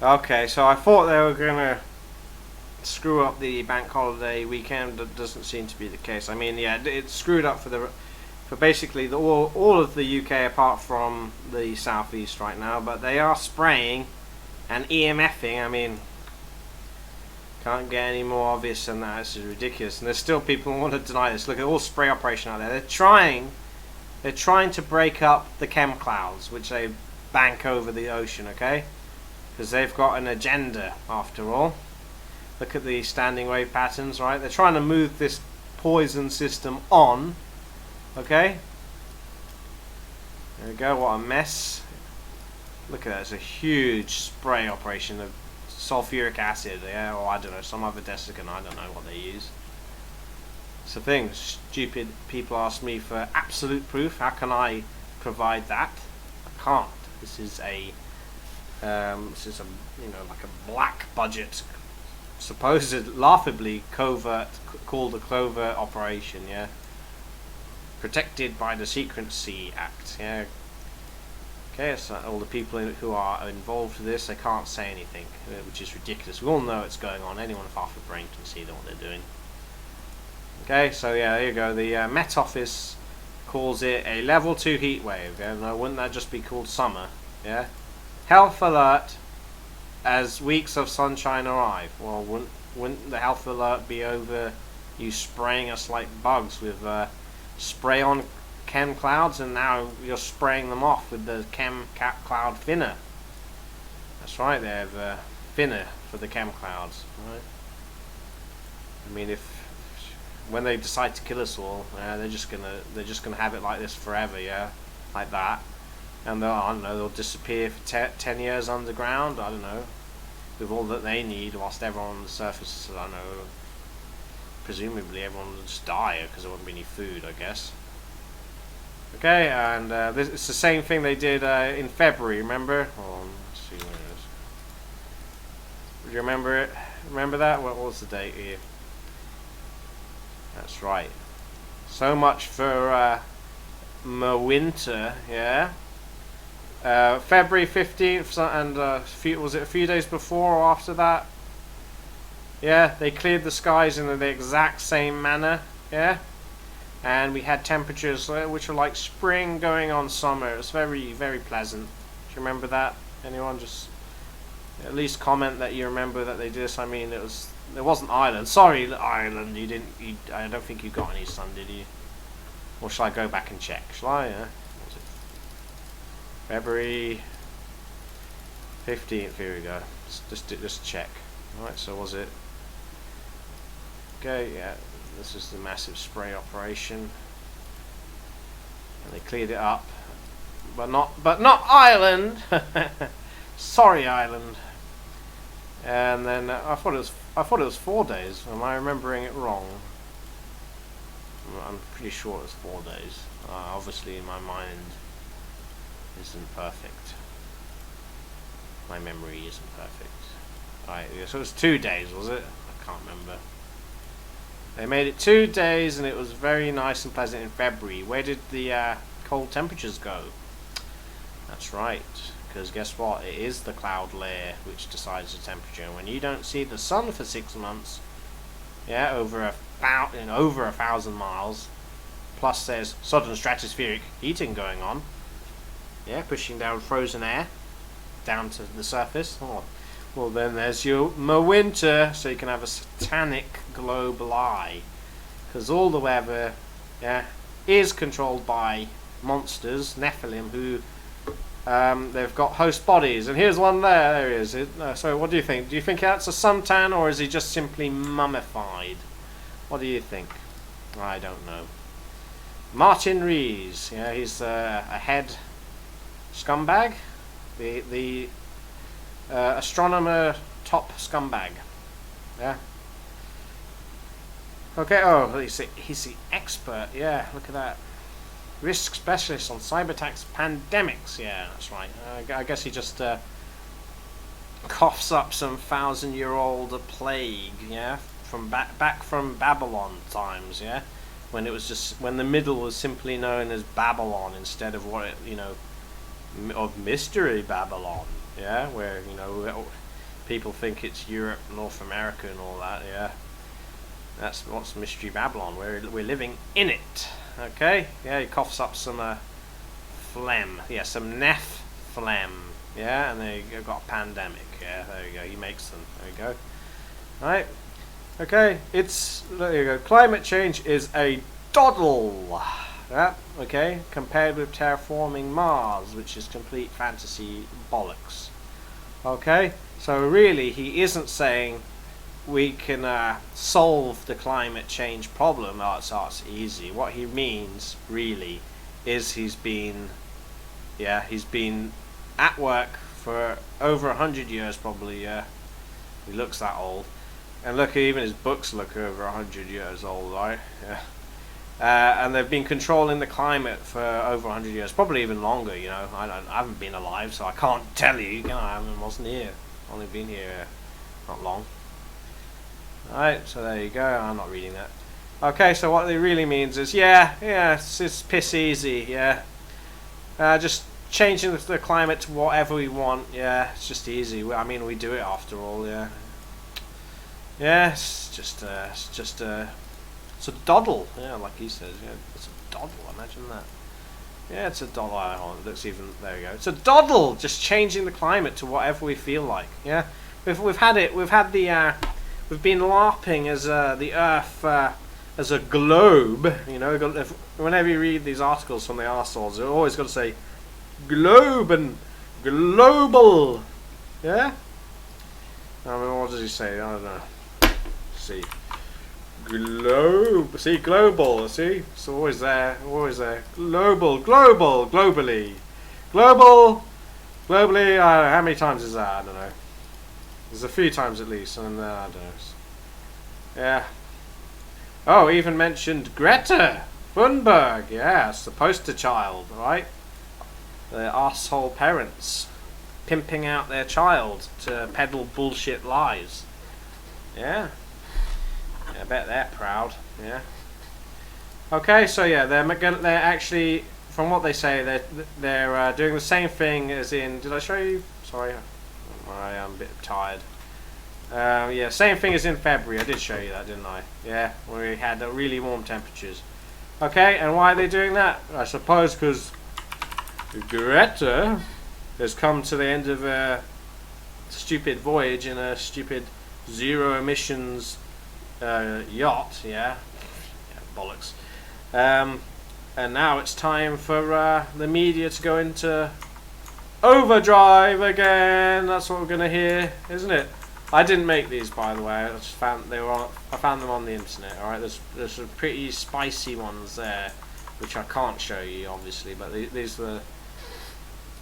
Okay, so I thought they were gonna screw up the bank holiday weekend. That doesn't seem to be the case. I mean, yeah, it's screwed up for basically all of the UK apart from the southeast right now. But they are spraying and EMFing. I mean, can't get any more obvious than that. This is ridiculous. And there's still people who want to deny this. Look at all spray operation out there. They're trying to break up the chem clouds, which they bank over the ocean. Okay, because they've got an agenda after all. Look at the standing wave patterns, right? They're trying to move this poison system on. Okay. There we go. What a mess. Look at that. It's a huge spray operation of sulfuric acid, yeah, or I don't know, some other dessicant. I don't know what they use. It's the thing. Stupid people ask me for absolute proof. How can I provide that? I can't. This is a you know, like a black budget, supposed laughably covert, called a covert operation, yeah, protected by the Secrecy Act, yeah. Okay, so all the people who are involved with this, they can't say anything, which is ridiculous. We all know it's going on. Anyone with half a brain can see what they're doing. Okay, so yeah, there you go. The Met Office calls it a level 2 heat wave. Yeah? Now, wouldn't that just be called summer? Yeah. Health alert as weeks of sunshine arrive. Well, wouldn't the health alert be over you spraying us like bugs with spray on chem clouds, and now you're spraying them off with the chem cloud thinner. That's right, they have thinner for the chem clouds, right? I mean, if when they decide to kill us all, they're just gonna have it like this forever, yeah, like that, and I don't know, they'll disappear for 10 years underground. I don't know, with all that they need, whilst everyone on the surface, I don't know, presumably everyone will just die because there won't be any food, I guess. Okay, and it's the same thing they did in February, remember? Oh, let's see where it is. Do you remember it? Remember that? What was the date here? That's right. So much for winter, yeah? February 15th, and was it a few days before or after that? Yeah, they cleared the skies in the exact same manner, yeah? And we had temperatures which were like spring going on summer. It was very, very pleasant. Do you remember that? Anyone? Just at least comment that you remember that they did this. I mean, it wasn't Ireland. Sorry, Ireland. I don't think you got any sun, did you? Or shall I go back and check? Shall I? Yeah. What was it? February 15th. Here we go. Just check. All right. So was it? Okay. Yeah. This is the massive spray operation, and they cleared it up, but not Ireland. Sorry, Ireland. And then I thought it was 4 days. Am I remembering it wrong? I'm pretty sure it was 4 days. Obviously, my mind isn't perfect. My memory isn't perfect. Right, so it was 2 days, was it? I can't remember. They made it 2 days, and it was very nice and pleasant in February. Where did the cold temperatures go? That's right, because guess what? It is the cloud layer which decides the temperature. And when you don't see the sun for 6 months, yeah, over 1,000 miles, plus there's sudden stratospheric heating going on, yeah, pushing down frozen air down to the surface. Oh. Well, then there's your winter, so you can have a satanic global eye, because all the weather, yeah, is controlled by monsters, Nephilim, who they've got host bodies. And here's one there. There he is. So, what do you think? Do you think that's a suntan, or is he just simply mummified? What do you think? I don't know. Martin Rees, yeah, he's a head scumbag. The astronomer top scumbag. Yeah. Okay, oh, he's the expert. Yeah, look at that. Risk specialist on cyber attacks, pandemics. Yeah, that's right. I guess he just coughs up some 1,000-year-old plague. Yeah, from back from Babylon times. Yeah, when the middle was simply known as Babylon instead of what it, of Mystery Babylon. Yeah, where people think it's Europe, North America, and all that. Yeah, that's what's Mystery Babylon. We're living in it. Okay. Yeah, he coughs up some phlegm. Yeah, some neph phlegm. Yeah, and there you got a pandemic. Yeah, there you go. He makes them. There you go. Right. Okay. There you go. Climate change is a doddle. Yeah. Okay. Compared with terraforming Mars, which is complete fantasy bollocks. Okay. So really, he isn't saying we can solve the climate change problem. Oh, it's easy. What he means really is he's been at work for over 100 years probably. Yeah, he looks that old, and look, even his books look over 100 years old, right? Yeah. And they've been controlling the climate for over 100 years, probably even longer. You know, I haven't been alive, so I can't tell you. You know, I wasn't here. Only been here not long. Alright, so there you go. I'm not reading that. Okay, so what it really means is, it's piss easy. Yeah, just changing the climate to whatever we want. Yeah, it's just easy. I mean, we do it after all. Yeah. Yeah, it's just it's a doddle. Yeah, like he says. Yeah, it's a doddle. Imagine that. Yeah, it's a doddle. Oh, it looks even. There we go. It's a doddle. Just changing the climate to whatever we feel like. Yeah, we've had it. We've had the. We've been LARPing as the Earth as a globe. You know, whenever you read these articles from the arseholes, they've always got to say globe and global. Yeah. I mean, what does he say? I don't know. See, globe. See, global. See, it's always there. Always there. Global. Globally. Globally. I don't know. How many times is that? I don't know. There's a few times at least, and I don't know. Yeah. Oh, even mentioned Greta Thunberg. Yeah, it's the poster child, right? The arsehole parents pimping out their child to peddle bullshit lies. Yeah. I bet they're proud. Yeah. Okay, so yeah, they're actually, from what they say, they're doing the same thing as in. Did I show you? Sorry. I am a bit tired. Yeah, same thing as in February. I did show you that, didn't I? Yeah, where we had really warm temperatures. Okay, and why are they doing that? I suppose because Greta has come to the end of a stupid voyage in a stupid zero emissions yacht. Yeah, bollocks. And now it's time for the media to go into overdrive again. That's what we're gonna hear, isn't it? I didn't make these, by the way. I just found I found them on the internet. All right, there's some pretty spicy ones there, which I can't show you obviously, but these were.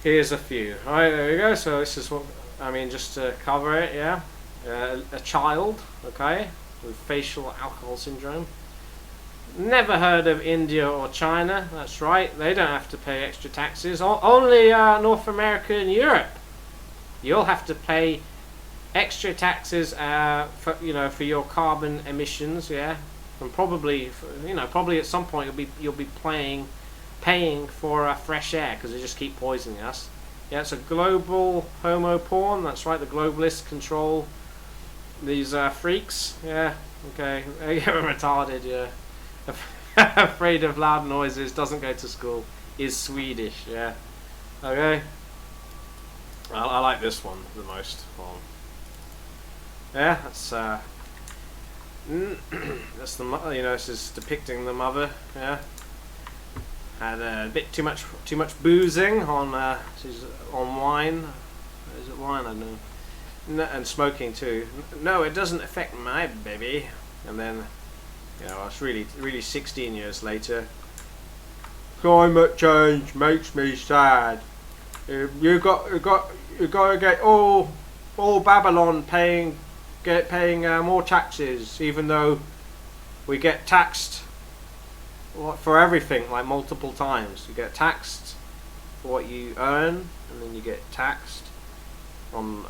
Here's a few. All right, there we go. So this is what I mean, just to cover it. Yeah, a child, okay, with facial alcohol syndrome. Never heard of India or China. That's right. They don't have to pay extra taxes. Only North America and Europe. You'll have to pay extra taxes for your carbon emissions. Yeah, and probably at some point you'll be paying for fresh air because they just keep poisoning us. Yeah, it's a global homo porn. That's right. The globalists control these freaks. Yeah. Okay. They're retarded. Yeah. Afraid of loud noises, doesn't go to school, is Swedish. Yeah. Okay. I like this one the most. Well, yeah, that's that's the this is depicting the mother. Yeah. Had a bit too much boozing on she's on wine. Is it wine? I don't know. No, and smoking too. No, it doesn't affect my baby. And then. It's really 16 years later. Climate change makes me sad. You got to get all Babylon paying more taxes, even though we get taxed for everything like multiple times. You get taxed for what you earn, and then you get taxed on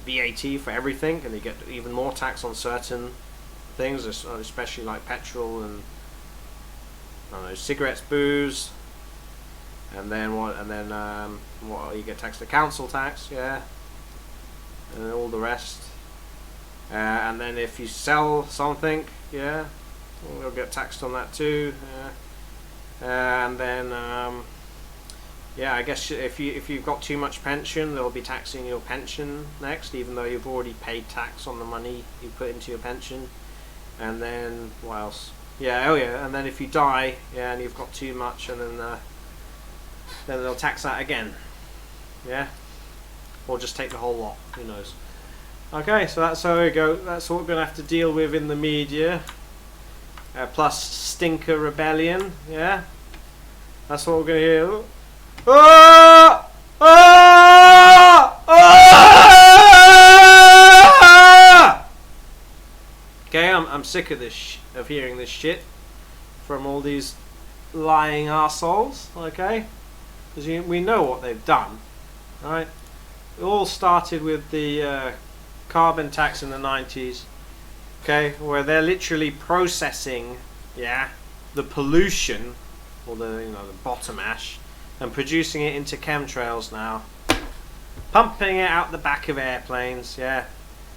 VAT for everything, and you get even more tax on certain things, especially like petrol and cigarettes, booze, and then what you get taxed, the council tax. Yeah, and all the rest. And then if you sell something, yeah, you'll get taxed on that too. And then yeah, I guess if you've got too much pension, they'll be taxing your pension next, even though you've already paid tax on the money you put into your pension. And then what else? Yeah, oh yeah, and then if you die, yeah, and you've got too much, and then they'll tax that again. Yeah, or just take the whole lot. Who knows? Okay, so that's how we go. That's what we're gonna have to deal with in the media. Plus stinker rebellion. Yeah, that's what we're gonna hear. Ah! Ah! Ah! Okay, I'm sick of this of hearing this shit from all these lying arseholes. Okay, because we know what they've done, right? It all started with the carbon tax in the 90s. Okay, where they're literally processing, yeah, the pollution or the the bottom ash, and producing it into chemtrails now, pumping it out the back of airplanes, yeah,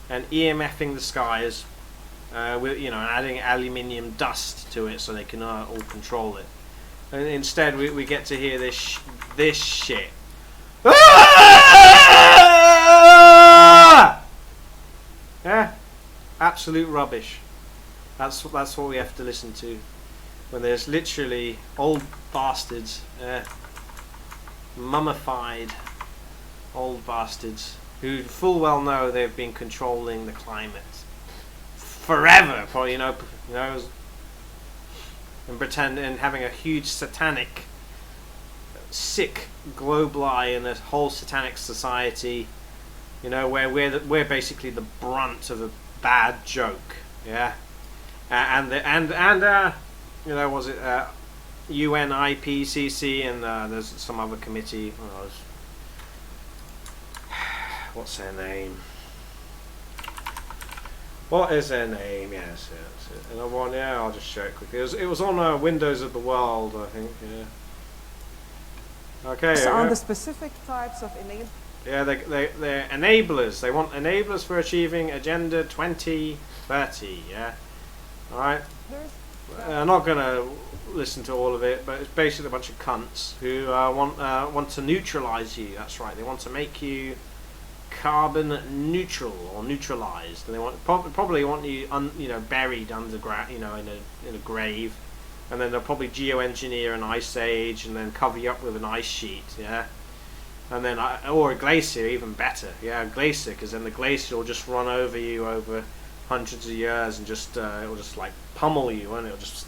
and EMFing the skies, with adding aluminium dust to it so they can all control it. And instead, we get to hear this shit. Yeah, absolute rubbish. That's what we have to listen to when there's literally old bastards. Mummified old bastards who full well know they've been controlling the climate forever, probably, and pretend and having a huge satanic, sick global eye in a whole satanic society, where we're basically the brunt of a bad joke, yeah, was it UNIPCC, and there's some other committee. What's their name? What is their name? Yes. Another one. Yeah, I'll just show it quickly. It was on Windows of the World, I think. Yeah. Okay. So on the specific types of enablers. Yeah, they're enablers. They want enablers for achieving Agenda 2030. Yeah. All right. I'm not gonna listen to all of it, but it's basically a bunch of cunts who want to neutralize you. That's right. They want to make you carbon neutral or neutralized, and they probably want you buried underground, in a grave, and then they'll probably geoengineer an ice age and then cover you up with an ice sheet, yeah, and then or a glacier, even better, yeah, a glacier, because then the glacier will just run over you over hundreds of years and just it'll just like pummel you, and it'll just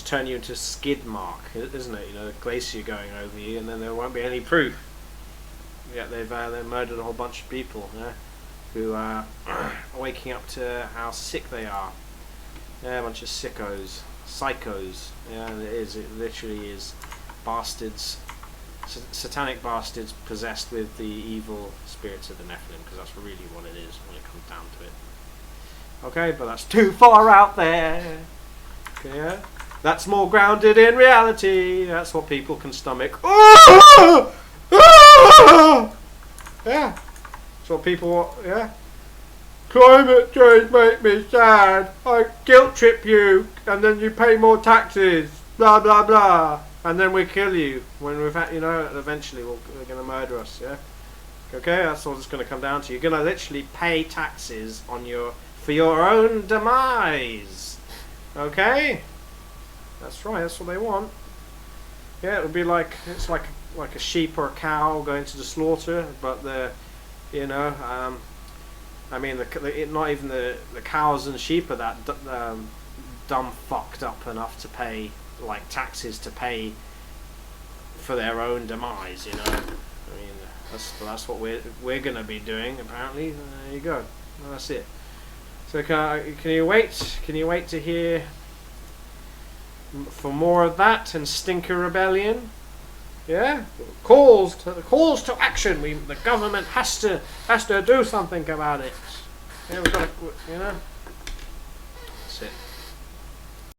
turn you into a skid mark, isn't it? The glacier going over you, and then there won't be any proof. Yeah, they've murdered a whole bunch of people, yeah, who are waking up to how sick they are. Yeah, a bunch of sickos, psychos. Yeah, it literally is bastards, satanic bastards possessed with the evil spirits of the Nephilim, because that's really what it is when it comes down to it. Okay, but that's too far out there. Okay, yeah? That's more grounded in reality. That's what people can stomach. Yeah, that's what people want. Yeah, climate change make me sad. I guilt trip you, and then you pay more taxes. Blah blah blah, and then we kill you when we've had, eventually they're gonna murder us. Yeah. Okay, that's all it's gonna come down to. You're gonna literally pay taxes for your own demise. Okay, that's right. That's what they want. Yeah, it would be like a sheep or a cow going to the slaughter, but not even the cows and sheep are that dumb fucked up enough to pay taxes to pay for their own demise. That's what we're gonna be doing apparently. There you go. That's it. So can you wait? Can you wait to hear for more of that and stinker rebellion? Yeah, calls to action. The government has to do something about it. Yeah, we've got to,